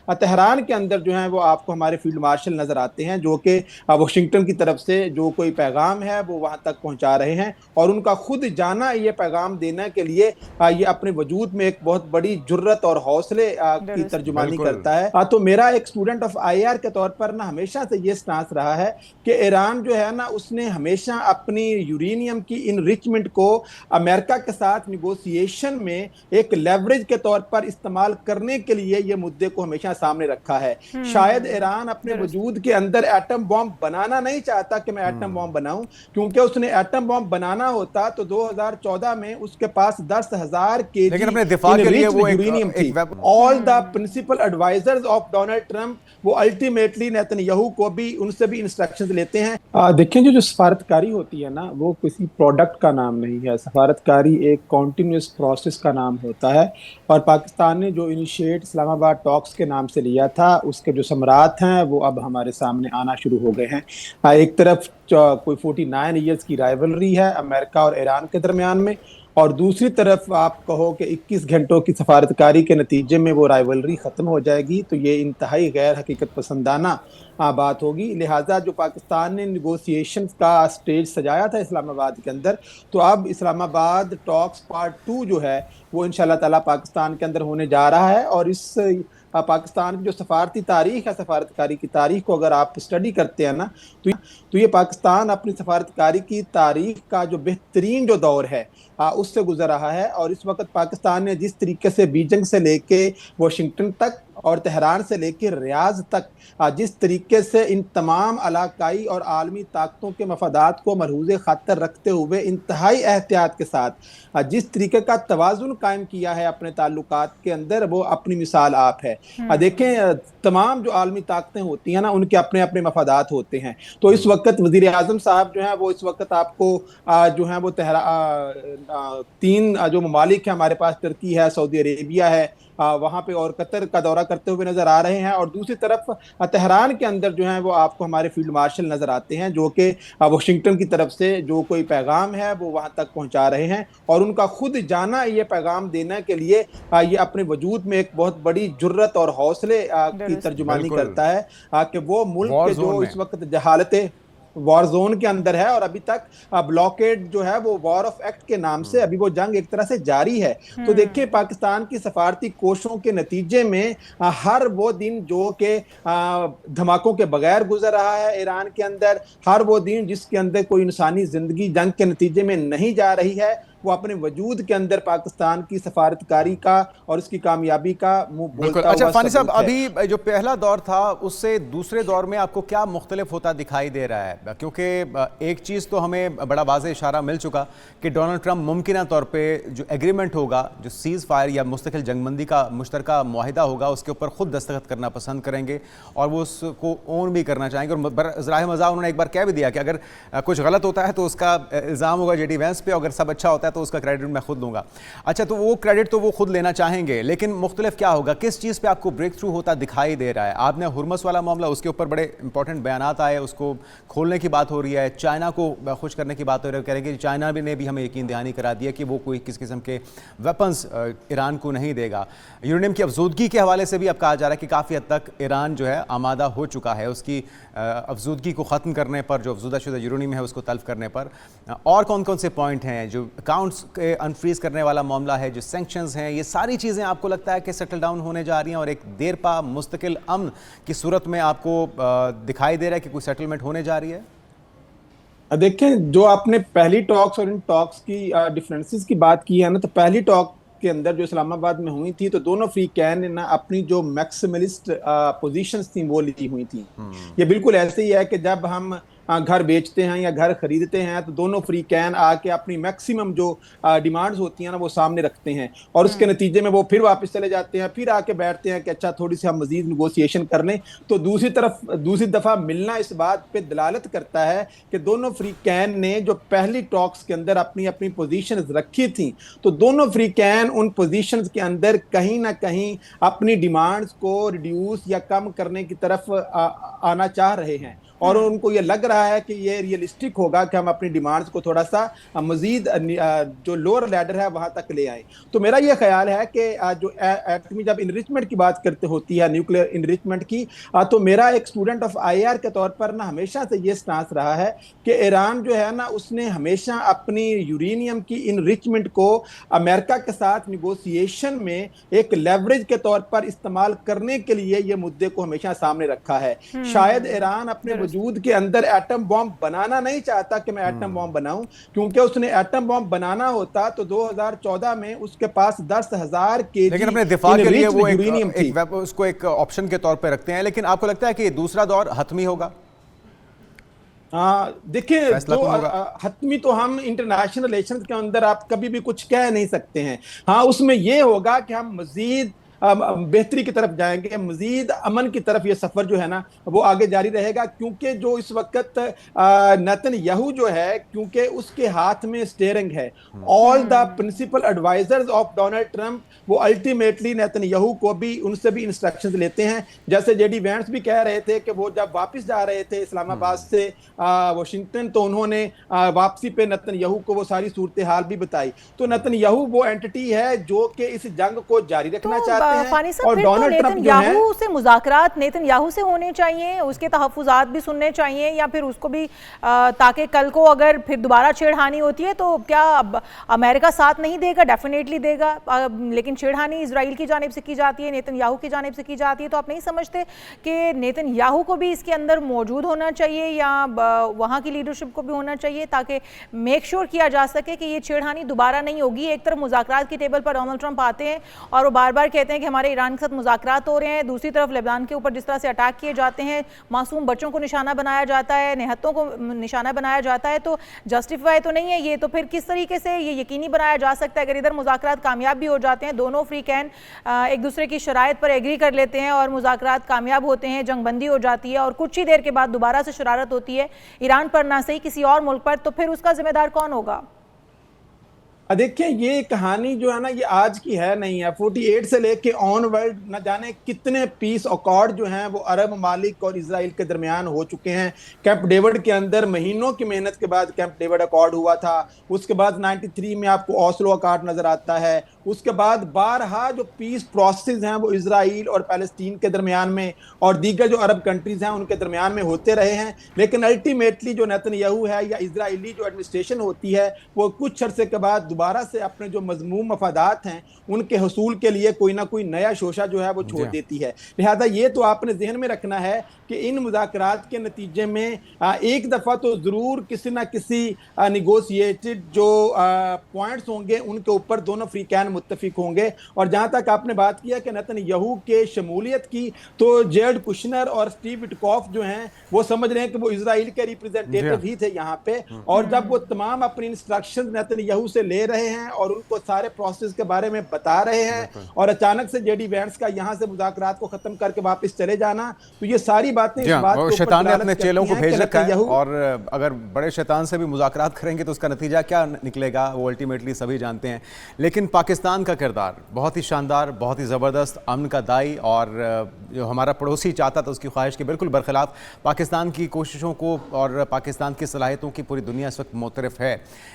Tehran के अंदर जो है वो आपको हमारे फील्ड मार्शल नजर आते हैं, जो कि वाशिंगटन की तरफ से जो कोई पैगाम है वो वहां तक पहुंचा रहे हैं। और उनका खुद जाना ये पैगाम देने के लिए ये अपने वजूद में एक बहुत बड़ी जुर्रत और हौसले की दुरुस्त। तर्जुमानी बिल्कुल। करता है। तो मेरा एक स्टूडेंट ऑफ आईआर के तौर पर ना हमेशा से ये स्टांस रहा है कि ईरान जो है ना उसने हमेशा अपनी यूरेनियम की इनरिचमेंट को अमेरिका के साथ निगोसिएशन में एक लेवरेज के तौर पर इस्तेमाल करने के लिए ये मुद्दे को हमेशा सामने रखा है। शायद ईरान अपने दुरुस्त। वजूद के अंदर एटम बॉम्ब बनाना नहीं चाहता कि मैं एटम बॉम्ब बनाऊं, क्योंकि उसने एटम बॉम्ब बनाना होता तो 2014 में उसके पास 10,000 लेकिन केजी अपने दिफा के लिए इनरिच्ड वो यूरेनियम थी। एक all the principal advisers of Donald Trump वो अल्टीमेटली नेतन्याहू को भी उनसे भी इंस्ट्रक्शंस लेते हैं। देखें, जो सफारतकारी होती है ना वो किसी प्रोडक्ट का नाम नहीं है। सफारतकारी एक कॉन्टिन्यूस प्रोसेस का नाम होता है। और पाकिस्तान ने जो इनिशिएट इस्लामाबाद टॉक्स के नाम से लिया था, उसके जो सम्राट हैं वो अब हमारे सामने आना शुरू हो गए हैं। एक तरफ कोई 49 ईयर्स की राइवलरी है अमेरिका और ईरान के दरमियान में, और दूसरी तरफ आप कहो कि 21 घंटों की सफारतकारी के नतीजे में वो राइवलरी ख़त्म हो जाएगी, तो ये इंतहाई गैर हकीकत पसंदाना बात होगी। लिहाजा जो पाकिस्तान ने निगोसिएशंस का स्टेज सजाया था इस्लामाबाद के अंदर, तो अब इस्लामाबाद टॉक्स पार्ट 2 जो है वो इंशाल्लाह ताला पाकिस्तान के अंदर होने जा रहा है। और इस पाकिस्तान की जो सफारती तारीख है, सफारतकारी की तारीख को अगर आप स्टडी करते हैं ना, तो ये पाकिस्तान अपनी सफारतकारी की तारीख का जो बेहतरीन जो दौर है उससे गुजर रहा है। और इस वक्त पाकिस्तान ने जिस तरीके से बीजिंग से लेके वाशिंगटन तक और तेहरान से लेकर रियाज तक जिस तरीके से इन तमाम इलाकाई और आलमी ताकतों के मफादात को मलहूज़े खातर रखते हुए इंतहाई एहतियात के साथ जिस तरीके का तवाज़ुन कायम किया है अपने ताल्लुकात के अंदर, वो अपनी मिसाल आप है। देखें, तमाम जो आलमी ताकतें होती हैं ना उनके अपने अपने मफादात होते हैं। तो इस वक्त वज़ीर आज़म साहब जो हैं वो इस वक्त आपको जो है वो 3 जो ममालिक हैं हमारे पास, तुर्की है, सऊदी अरेबिया है, वहाँ पे और कतर का दौरा करते हुए नजर आ रहे हैं। और दूसरी तरफ तेहरान के अंदर जो है वो आपको हमारे फील्ड मार्शल नजर आते हैं, जो कि वाशिंगटन की तरफ से जो कोई पैगाम है वो वहाँ तक पहुँचा रहे हैं। और उनका खुद जाना ये पैगाम देने के लिए ये अपने वजूद में एक बहुत बड़ी जुर्रत और हौसले की तर्जुमानी बिल्कुल। करता है कि वो मुल्क वॉर के जोन जो में। इस वक्त जहालतें वॉर जोन के अंदर है, और अभी तक ब्लॉकेड जो है वो वॉर ऑफ एक्ट के नाम से अभी वो जंग एक तरह से जारी है। तो देखिए, पाकिस्तान की सफारती कोशिशों के नतीजे में हर वो दिन जो कि धमाकों के बगैर गुजर रहा है ईरान के अंदर, हर वो दिन जिसके अंदर कोई इंसानी जिंदगी जंग के नतीजे में नहीं जा रही है, वो अपने वजूद के अंदर पाकिस्तान की सफारतकारी का और उसकी कामयाबी का मुंह बिल्कुल। बोलता अच्छा हुआ फानी साहब, सबूत है। अभी जो पहला दौर था उससे दूसरे दौर में आपको क्या मुख्तलिफ होता दिखाई दे रहा है? क्योंकि एक चीज़ तो हमें बड़ा वाज़ेह इशारा मिल चुका कि डोनाल्ड ट्रंप मुमकिन तौर पे जो एग्रीमेंट होगा, जो सीज़ फायर या मुस्तकिल जंगबंदी का मुश्तरका मुआहिदा होगा, उसके ऊपर खुद दस्तखत करना पसंद करेंगे और वो उसको ओन भी करना चाहेंगे। और ज़राए मज़ा उन्होंने एक बार कह भी दिया कि अगर कुछ गलत होता है तो उसका इल्ज़ाम होगा जेडी वैंस पे, अगर सब अच्छा होता है तो उसका क्रेडिट मैं खुद लूँगा। अच्छा, तो वो क्रेडिट तो वो खुद लेना चाहेंगे, लेकिन मुख्तलिफ क्या होगा, किस चीज़ पे आपको ब्रेक थ्रू होता दिखाई दे रहा है? आपने हुर्मस वाला मामला, उसके ऊपर बड़े इंपॉर्टेंट बयानात आए, उसको खोलने की बात हो रही है, चाइना को खुश करने की बात हो रही है, कह रहे हैं कि चाइना ने भी हमें यकीन दहानी करा दिया कि वो कोई किस किस्म के वेपन्स ईरान को नहीं देगा। यूरेनियम की अफजूदगी के हवाले से भी अब कहा जा रहा है कि काफ़ी हद तक ईरान जो है आमादा हो चुका है उसकी अफजूदगी को ख़त्म करने पर, जो अफजूदा शुदा यूरेनियम है उसको तल्फ करने पर। और कौन कौन से पॉइंट हैं, जो अकाउंट्स के अनफ्रीज करने वाला मामला है, जो सैंक्शंस हैं, ये सारी चीज़ें आपको लगता है कि सेटल डाउन होने जा रही हैं और एक देरपा मुस्तकिल अमन की सूरत में आपको दिखाई दे रहा है कि कोई सेटलमेंट होने जा रही है? देखें, जो आपने पहली टॉक्स और इन टॉक्स की डिफरेंसेस की बात की है ना, तो पहली टॉक के अंदर जो इस्लामाबाद में हुई थी, तो दोनों फ्री कैन ने ना अपनी जो मैक्सिमलिस्ट पोजीशंस थी वो ली हुई थी। ये बिल्कुल ऐसे ही है कि जब हम घर बेचते हैं या घर खरीदते हैं तो दोनों फ्री कैन आके अपनी मैक्सिमम जो डिमांड्स होती हैं ना वो सामने रखते हैं, और उसके नतीजे में वो फिर वापस चले जाते हैं, फिर आके बैठते हैं कि अच्छा थोड़ी सी हम मजीद निगोशिएशन कर लें। तो दूसरी दफा मिलना इस बात पे दलालत करता है कि दोनों फ्री कैन ने जो पहली टॉक्स के अंदर अपनी अपनी पोजीशंस रखी थी, तो दोनों फ्री कैन उन पोजीशंस के अंदर कहीं ना कहीं अपनी डिमांड्स को रिड्यूस या कम करने की तरफ आना चाह रहे हैं। और उनको ये लग रहा है कि ये रियलिस्टिक होगा कि हम अपनी डिमांड्स को थोड़ा सा मजीद जो लोअर लैडर है वहां तक ले आए। तो मेरा ये ख्याल है कि जो एटमी जब इनरिचमेंट की बात करते होती है, न्यूक्लियर इनरिचमेंट की, तो मेरा एक स्टूडेंट ऑफ आईआर के तौर पर ना हमेशा से ये स्टांस रहा है कि ईरान जो है ना उसने हमेशा अपनी यूरेनियम की इनरिचमेंट को अमेरिका के साथ निगोशिएशन में एक लेवरेज के तौर पर इस्तेमाल करने के लिए ये मुद्दे को हमेशा सामने रखा है। शायद ईरान अपने वजूद के अंदर एटम बॉम्ब बनाना नहीं चाहता कि मैं एटम बॉम्ब बनाऊं, क्योंकि उसने एटम बॉम्ब बनाना होता तो 2014 में उसके पास 10,000 केजी लेकिन अपने दिफा के लिए वो यूरेनियम थी। उसको एक ऑप्शन के तौर पे रखते हैं। लेकिन आपको लगता है कि दूसरा दौर हतमी होगा? देखिए, हतमी तो हम इंटरनेशनल रिलेशंस के अंदर आप कभी भी कुछ कह नहीं सकते हैं। हाँ, उसमें यह होगा कि हम मजीद बेहतरी की तरफ जाएंगे, मजीद अमन की तरफ ये सफर जो है ना वो आगे जारी रहेगा, क्योंकि जो इस वक्त नेतन्याहू जो है, क्योंकि उसके हाथ में स्टीयरिंग है। All the principal advisers of Donald Trump वो अल्टीमेटली नेतन्याहू को भी, उनसे भी इंस्ट्रक्शंस लेते हैं। जैसे जेडी वैंस भी कह रहे थे कि वो जब वापस जा रहे थे इस्लामाबाद से वाशिंगटन, तो उन्होंने वापसी पे नेतन्याहू को वो सारी सूरत हाल भी बताई। तो नेतन्याहू वो एंटिटी है जो कि इस जंग को जारी रखना चाहते हैं। फानी साहब, फिर तो नेतन्याहू से मुज़ाकरात नेतन्याहू से होने चाहिए, उसके तहफ़्फ़ुज़ात भी सुनने चाहिए, या फिर उसको भी ताकि कल को अगर फिर दोबारा छेड़खानी होती है तो क्या अमेरिका साथ नहीं देगा? डेफिनेटली देगा, लेकिन छेड़खानी इजराइल की जानिब से की जाती है, नेतन्याहू की जानिब से की जाती है। तो आप नहीं समझते कि नेतन्याहू को भी इसके अंदर मौजूद होना चाहिए या वहाँ की लीडरशिप को भी होना चाहिए, ताकि मेक श्योर किया जा सके कि ये छेड़खानी दोबारा नहीं होगी? एक तरफ मुज़ाकरात की टेबल पर डोनाल्ड ट्रंप आते हैं और वो बार बार कहते हैं कि हमारे ईरान के साथ मुज़ाकरात हो रहे हैं, दूसरी तरफ लेबनान के ऊपर जिस तरह से अटैक किए जाते हैं, मासूम बच्चों को निशाना बनाया जाता है, निहत्तों को निशाना बनाया जाता है, तो जस्टिफाई तो नहीं है ये? तो फिर किस तरीके से ये यकीनी बनाया जा सकता है अगर इधर मुज़ाकरात कामयाब भी हो जाते हैं, दोनों फ्री कैन एक दूसरे की शराइत पर एग्री कर लेते हैं और मुज़ाकरात कामयाब होते हैं, जंगबंदी हो जाती है और कुछ ही देर के बाद दोबारा से शरारत होती है ईरान पर ना सही किसी और मुल्क पर, तो फिर उसका जिम्मेदार कौन होगा? देखिए, ये कहानी जो है ना ये आज की है नहीं है। 48 से लेके ऑनवर्ड न जाने कितने पीस अकॉर्ड जो हैं वो अरब ममालिक और इजराइल के दरमियान हो चुके हैं। कैंप डेविड के अंदर महीनों की मेहनत के बाद कैंप डेविड अकॉर्ड हुआ था। उसके बाद 93 में आपको ओस्लो अकॉर्ड नजर आता है। उसके बाद बारहा जो पीस प्रोसेस हैं वो इजराइल और पैलेस्टीन के दरमियान में और दीगर जो अरब कंट्रीज हैं उनके दरमियान में होते रहे हैं। लेकिन अल्टीमेटली जो नेतन्याहू है या इजराइली जो एडमिनिस्ट्रेशन होती है वो कुछ अरसे के बाद दोबारा से अपने जो मजमूम मफादात हैं उनके हसूल के लिए कोई ना कोई नया शोशा जो है वो छोड़ देती है। लिहाजा ये तो आपने जहन में रखना है कि इन मुज़ाकरात के नतीजे में एक दफ़ा तो ज़रूर किसी ना किसी निगोशिएटेड जो पॉइंट्स होंगे उनके ऊपर दोनों फ्री कैन मुत्तफिक होंगे। और जहाँ तक आपने बात किया कि नेतन्याहू के शमूलियत की, तो जेड कुशनर और स्टीव विटकॉफ जो हैं वो समझ रहे हैं कि वो इजराइल के रिप्रेजेंटेटिव ही थे यहाँ पे, और जब वो तमाम अपनी इंस्ट्रक्शन नेतन्याहू से ले रहे हैं और उनको सारे प्रोसेस के बारे में बता रहे हैं और अचानक से जेडी वैंस का यहाँ से मुज़ाकरात को खत्म करके वापस चले जाना, तो ये सारी बातें इस बात के शैतान ने अपने चेलों को भेज रखा है और अगर बड़े शैतान से भी मुज़ाकरात करेंगे तो उसका नतीजा क्या निकलेगा वो अल्टीमेटली सभी जानते हैं। लेकिन पाकिस्तान का किरदार बहुत ही शानदार, बहुत ही ज़बरदस्त, अमन का दाई, और जो हमारा पड़ोसी चाहता था उसकी ख्वाहिश के बिल्कुल बरखिलाफ पाकिस्तान की कोशिशों को और पाकिस्तान की सलाहियतों की पूरी दुनिया इस वक्त मोतरफ है।